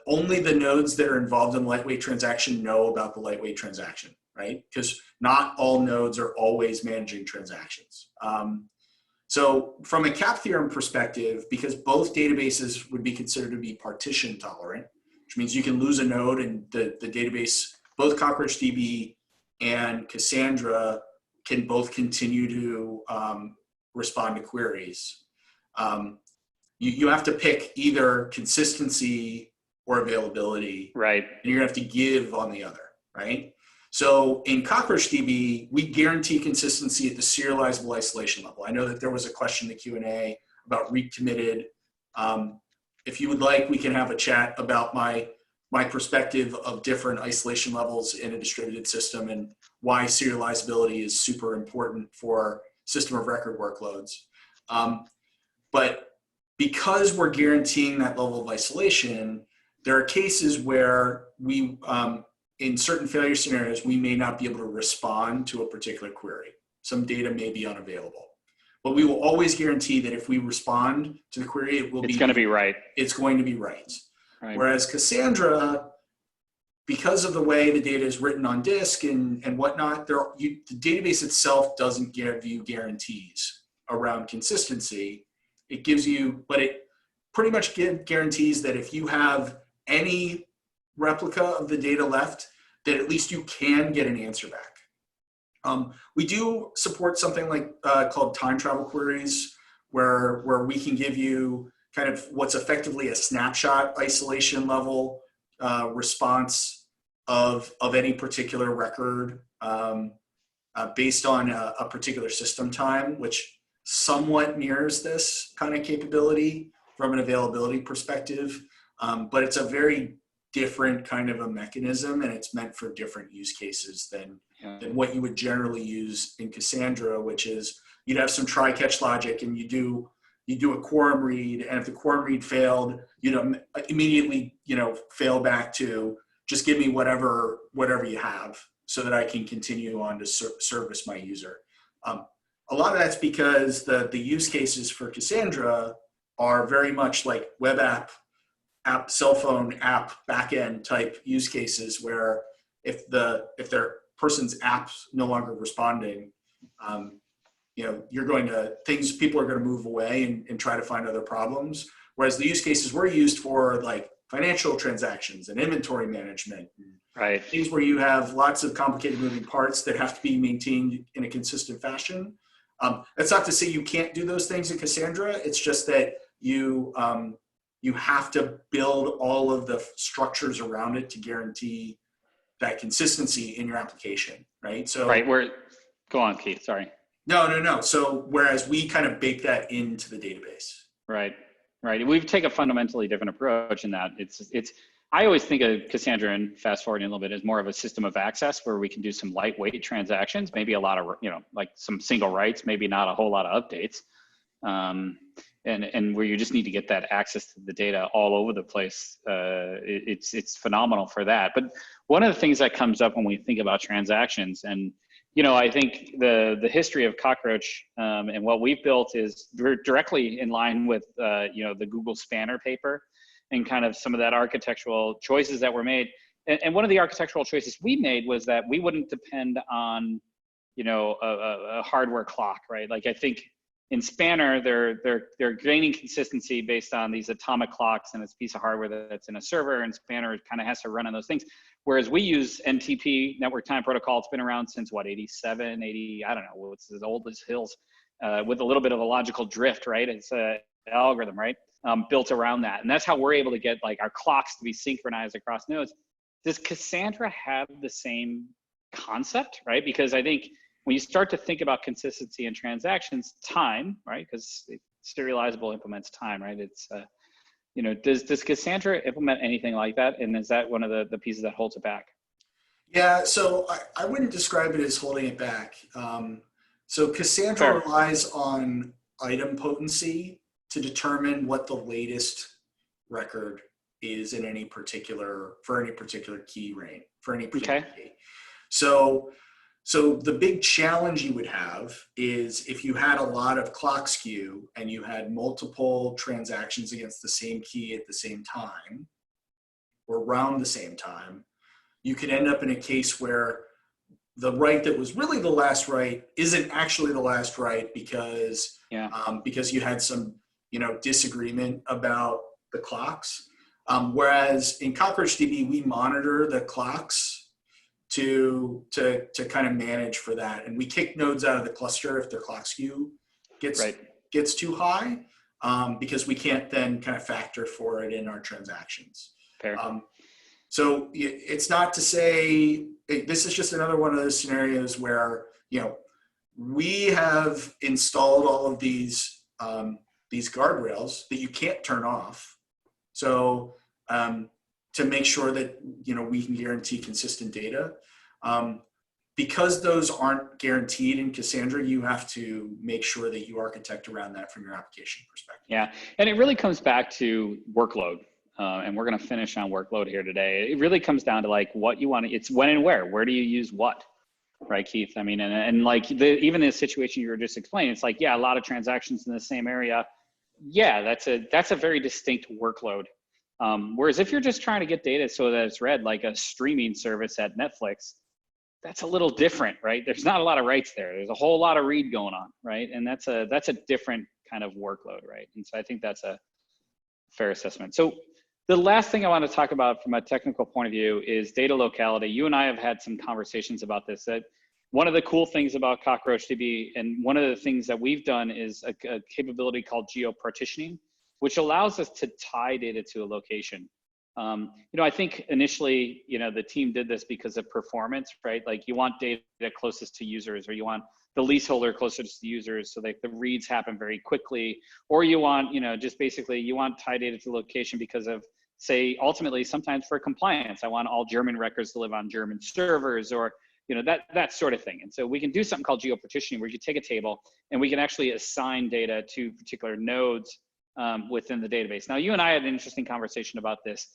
only the nodes that are involved in the lightweight transaction know about the lightweight transaction, right? Because not all nodes are always managing transactions. So from a CAP theorem perspective, because both databases would be considered to be partition tolerant, which means you can lose a node and the database, both CockroachDB and Cassandra can both continue to respond to queries. You have to pick either consistency or availability. Right. And you're gonna have to give on the other, right? So in CockroachDB, we guarantee consistency at the serializable isolation level. I know that there was a question in the Q&A about read committed. If you would like, we can have a chat about my perspective of different isolation levels in a distributed system and why serializability is super important for system of record workloads. But because we're guaranteeing that level of isolation, there are cases where we, in certain failure scenarios, we may not be able to respond to a particular query. Some data may be unavailable. But we will always guarantee that if we respond to the query, it's going to be right. It's going to be right. Right. Whereas Cassandra, because of the way the data is written on disk and whatnot, the database itself doesn't give you guarantees around consistency. It gives you, but it pretty much guarantees that if you have any replica of the data left, that at least you can get an answer back. We do support something like called time travel queries, where we can give you kind of what's effectively a snapshot isolation level response of any particular record based on a particular system time, which somewhat mirrors this kind of capability from an availability perspective. But it's a very different kind of a mechanism, and it's meant for different use cases than what you would generally use in Cassandra, which is you'd have some try-catch logic and you do a quorum read, and if the quorum read failed, immediately fail back to just give me whatever you have so that I can continue on to service my user. A lot of that's because the use cases for Cassandra are very much like web app, cell phone app backend type use cases, where if they're person's app's no longer responding, you know, people are going to move away and try to find other problems. Whereas the use cases we're used for, like financial transactions and inventory management, right? Things where you have lots of complicated moving parts that have to be maintained in a consistent fashion. That's not to say you can't do those things in Cassandra. It's just that you have to build all of the structures around it to guarantee that consistency in your application, right? So right, go on, Keith. Sorry. No. So whereas we kind of bake that into the database. Right. We take a fundamentally different approach in that I always think of Cassandra, and fast forwarding a little bit, as more of a system of access where we can do some lightweight transactions, maybe a lot of, like some single writes, maybe not a whole lot of updates. And where you just need to get that access to the data all over the place. It's phenomenal for that. But one of the things that comes up when we think about transactions, and I think the history of Cockroach and what we've built is directly in line with the Google Spanner paper and kind of some of that architectural choices that were made. And one of the architectural choices we made was that we wouldn't depend on a hardware clock, right? Like I think in Spanner, they're gaining consistency based on these atomic clocks and it's a piece of hardware that's in a server, and Spanner kind of has to run on those things. Whereas we use NTP, Network Time Protocol. It's been around since what, 87, 80, I don't know, it's as old as hills, with a little bit of a logical drift, right? It's an algorithm, right? Built around that. And that's how we're able to get like our clocks to be synchronized across nodes. Does Cassandra have the same concept, right? Because I think when you start to think about consistency in transactions, time, right? Because serializable implements time, right? It's, does Cassandra implement anything like that? And is that one of the pieces that holds it back? Yeah, so I wouldn't describe it as holding it back. So Cassandra relies on item potency to determine what the latest record is in any particular, for any particular key range, for any particular key. So the big challenge you would have is if you had a lot of clock skew and you had multiple transactions against the same key at the same time or around the same time, you could end up in a case where the write that was really the last write isn't actually the last write because you had some disagreement about the clocks. Whereas in CockroachDB, we monitor the clocks to kind of manage for that, and we kick nodes out of the cluster if their clock skew gets too high, because we can't then kind of factor for it in our transactions. Fair. So it's not to say this is just another one of those scenarios where we have installed all of these guardrails that you can't turn off. So to make sure that we can guarantee consistent data. Because those aren't guaranteed in Cassandra, you have to make sure that you architect around that from your application perspective. Yeah, and it really comes back to workload. And we're going to finish on workload here today. It really comes down to like what you want to, it's when and where do you use what, right, Keith? I mean, and like even the situation you were just explaining, it's like, yeah, a lot of transactions in the same area. Yeah, that's a very distinct workload. Whereas if you're just trying to get data so that it's read like a streaming service at Netflix, that's a little different, right? There's not a lot of writes there. There's a whole lot of read going on, right? And that's a different kind of workload, right? And so I think that's a fair assessment. So the last thing I want to talk about from a technical point of view is data locality. You and I have had some conversations about this, that one of the cool things about CockroachDB, and one of the things that we've done is a capability called geo-partitioning, which allows us to tie data to a location. I think initially, the team did this because of performance, right? Like you want data closest to users, or you want the leaseholder closer to the users so that the reads happen very quickly, or you want, just basically you want tie data to location because of, say, ultimately sometimes for compliance, I want all German records to live on German servers, or that sort of thing. And so we can do something called geo-partitioning, where you take a table and we can actually assign data to particular nodes within the database. Now, you and I had an interesting conversation about this.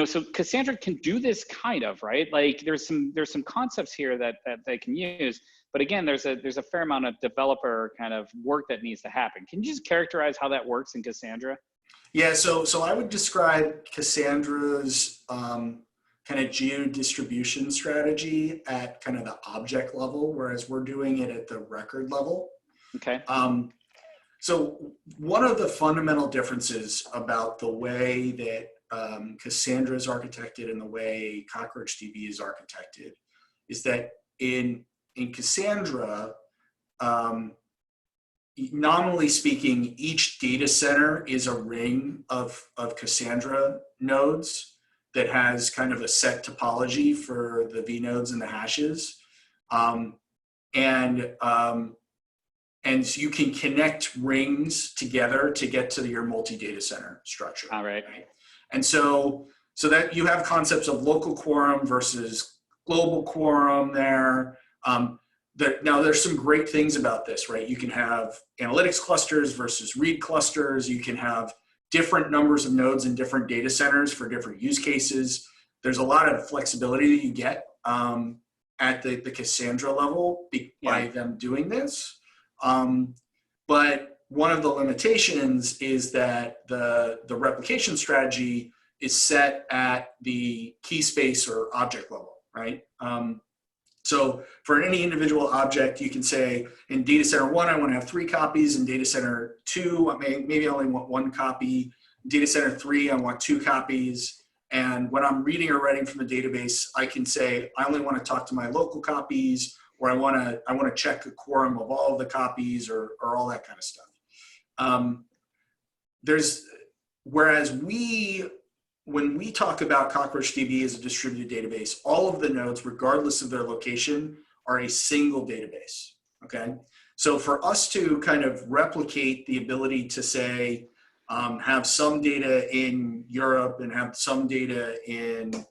So Cassandra can do this kind of, right? Like there's some concepts here that they can use, but again, there's a fair amount of developer kind of work that needs to happen. Can you just characterize how that works in Cassandra? Yeah, so I would describe Cassandra's kind of geo-distribution strategy at kind of the object level, whereas we're doing it at the record level. Okay. So one of the fundamental differences about the way that Cassandra is architected and the way CockroachDB is architected is that in Cassandra, nominally speaking, each data center is a ring of Cassandra nodes that has kind of a set topology for the vnodes and the hashes. And so you can connect rings together to get to your multi-data center structure. All right. And so that you have concepts of local quorum versus global quorum there. Now there's some great things about this, right? You can have analytics clusters versus read clusters. You can have different numbers of nodes in different data centers for different use cases. There's a lot of flexibility that you get at the Cassandra level by them doing this. But one of the limitations is that the replication strategy is set at the key space or object level, right? So for any individual object, you can say in data center 1, I want to have 3 copies. In data center 2, maybe I only want 1 copy. In data center 3, I want 2 copies. And when I'm reading or writing from the database, I can say I only want to talk to my local copies, or I want to check the quorum of all of the copies, or all that kind of stuff. Whereas when we talk about CockroachDB as a distributed database, all of the nodes, regardless of their location, are a single database, okay? So for us to kind of replicate the ability to say, have some data in Europe and have some data in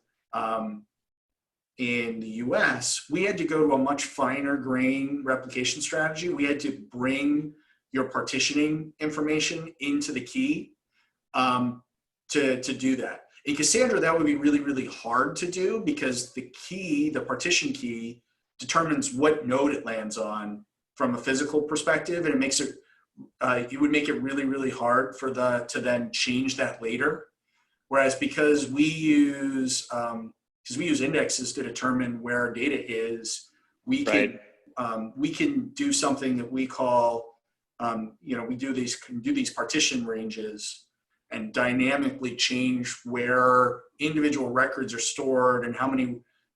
the US, we had to go to a much finer grain replication strategy. We had to bring your partitioning information into the key to do that. In Cassandra, that would be really, really hard to do because the key, the partition key, determines what node it lands on from a physical perspective, and it makes it, it would make it really, really hard for to then change that later. Whereas because we use indexes to determine where our data is, we can do something that we call, we do these partition ranges and dynamically change where individual records are stored and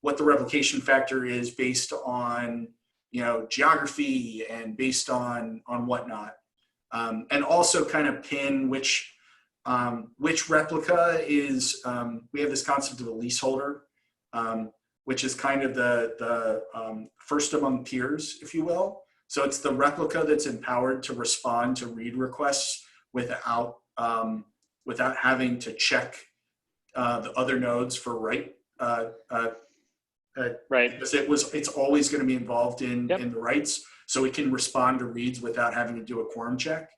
what the replication factor is based on, geography and based on whatnot. And also kind of pin which replica is, we have this concept of a leaseholder, which is kind of the first among peers, if you will. So it's the replica that's empowered to respond to read requests without having to check the other nodes for write. Right. Because it's always going to be involved in the writes, so it can respond to reads without having to do a quorum check.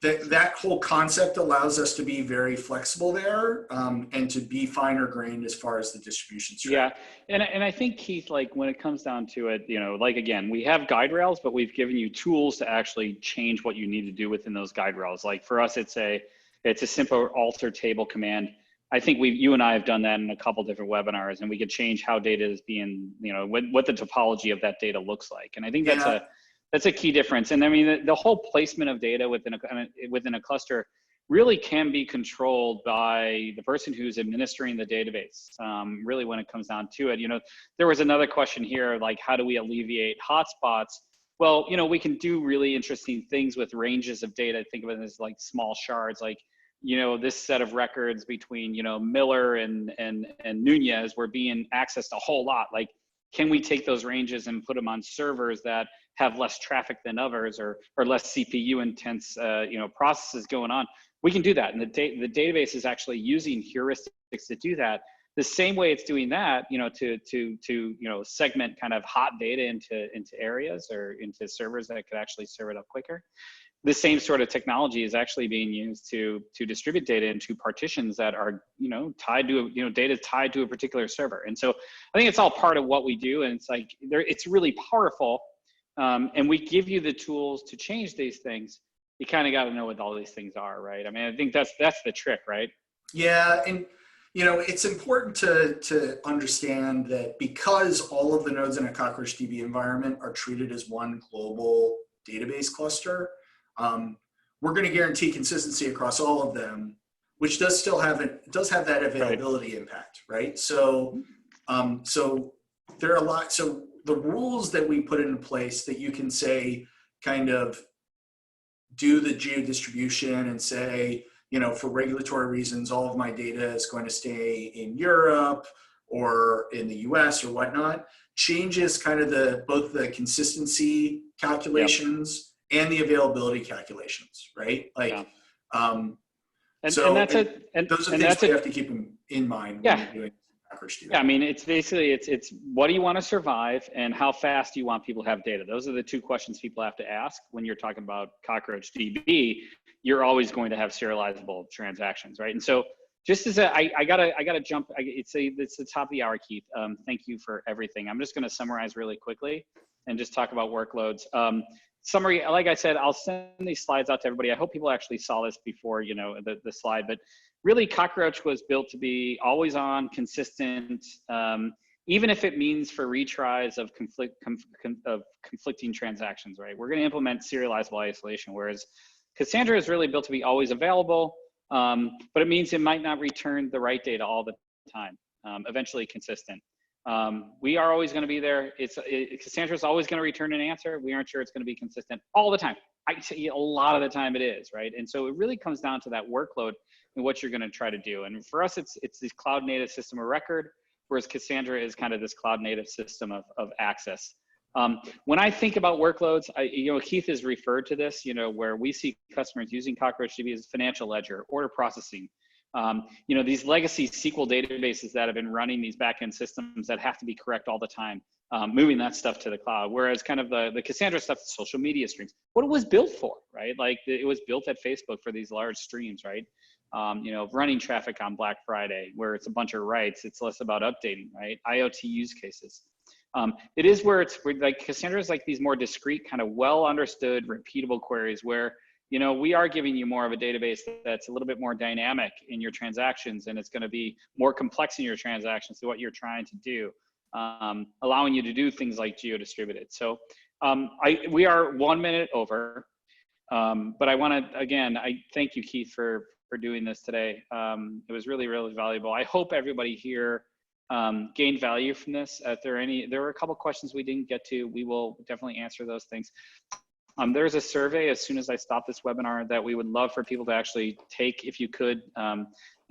That whole concept allows us to be very flexible there, and to be finer grained as far as the distribution strategy. Yeah, and I think, Keith, like when it comes down to it, like again, we have guide rails, but we've given you tools to actually change what you need to do within those guide rails. Like for us, it's a simple alter table command. I think you and I have done that in a couple different webinars, and we could change how data is being, what the topology of that data looks like. And I think that's a key difference. And I mean, the whole placement of data within a cluster really can be controlled by the person who's administering the database. Really, when it comes down to it, there was another question here, like how do we alleviate hotspots? Well, we can do really interesting things with ranges of data. Think of it as like small shards, like, this set of records between, Miller and Nunez were being accessed a whole lot. Like, can we take those ranges and put them on servers that have less traffic than others, or less CPU intense, processes going on? We can do that. And the database is actually using heuristics to do that. The same way it's doing that, to segment kind of hot data into areas or into servers that could actually serve it up quicker. The same sort of technology is actually being used to distribute data into partitions that are, tied to, data tied to a particular server. And so I think it's all part of what we do. And it's like, it's really powerful. And we give you the tools to change these things. You kind of got to know what all these things are, right? I mean, I think that's the trick, right? Yeah. And, You know, it's important to understand that because all of the nodes in a CockroachDB environment are treated as one global database cluster, we're going to guarantee consistency across all of them, which does still have that availability impact, right? So, so there are a lot. So the rules that we put in place that you can say kind of do the geo distribution and say, you know, for regulatory reasons, all of my data is going to stay in Europe or in the US or whatnot, changes kind of both the consistency calculations and the availability calculations, right? Like, and that's it. And those are things we have to keep in mind when you're doing CockroachDB. Yeah, I mean, it's basically, it's what do you want to survive and how fast do you want people to have data? Those are the two questions people have to ask when you're talking about CockroachDB. You're always going to have serializable transactions, right? And so just as I gotta jump, it's the top of the hour, Keith. Thank you for everything. I'm just gonna summarize really quickly and just talk about workloads. Summary, like I said, I'll send these slides out to everybody. I hope people actually saw this before, you know, the slide, but really Cockroach was built to be always on, consistent, even if it means for retries of conflicting transactions, right? We're gonna implement serializable isolation, whereas Cassandra is really built to be always available, but it means it might not return the right data all the time, eventually consistent. We are always going to be there. Cassandra is always going to return an answer. We aren't sure it's going to be consistent all the time. I say a lot of the time it is, right? And so it really comes down to that workload and what you're going to try to do. And for us, it's this cloud native system of record, whereas Cassandra is kind of this cloud native system of access. When I think about workloads, you know, Keith has referred to this, you know, where we see customers using CockroachDB as financial ledger, order processing, you know, these legacy SQL databases that have been running these backend systems that have to be correct all the time, moving that stuff to the cloud. Whereas kind of the Cassandra stuff, social media streams, what it was built for, right? Like it was built at Facebook for these large streams, right? You know, running traffic on Black Friday, where it's a bunch of writes, it's less about updating, right? IoT use cases. It is where like Cassandra is like these more discrete, kind of well understood, repeatable queries where, you know, we are giving you more of a database that's a little bit more dynamic in your transactions, and it's going to be more complex in your transactions to what you're trying to do, allowing you to do things like geo-distributed. So we are 1 minute over, but I want to, again, I thank you, Keith, for doing this today. It was really, really valuable. I hope everybody here gained value from this. There were a couple questions we didn't get to. We will definitely answer those things. There's a survey as soon as I stop this webinar that we would love for people to actually take, if you could, and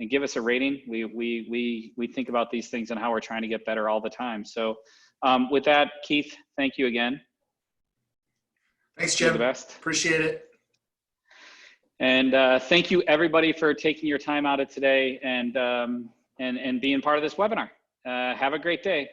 give us a rating. We think about these things and how we're trying to get better all the time. So with that, Keith, thank you again. Thanks, Jim. You're the best. Appreciate it. And thank you everybody for taking your time out of today and being part of this webinar. Have a great day.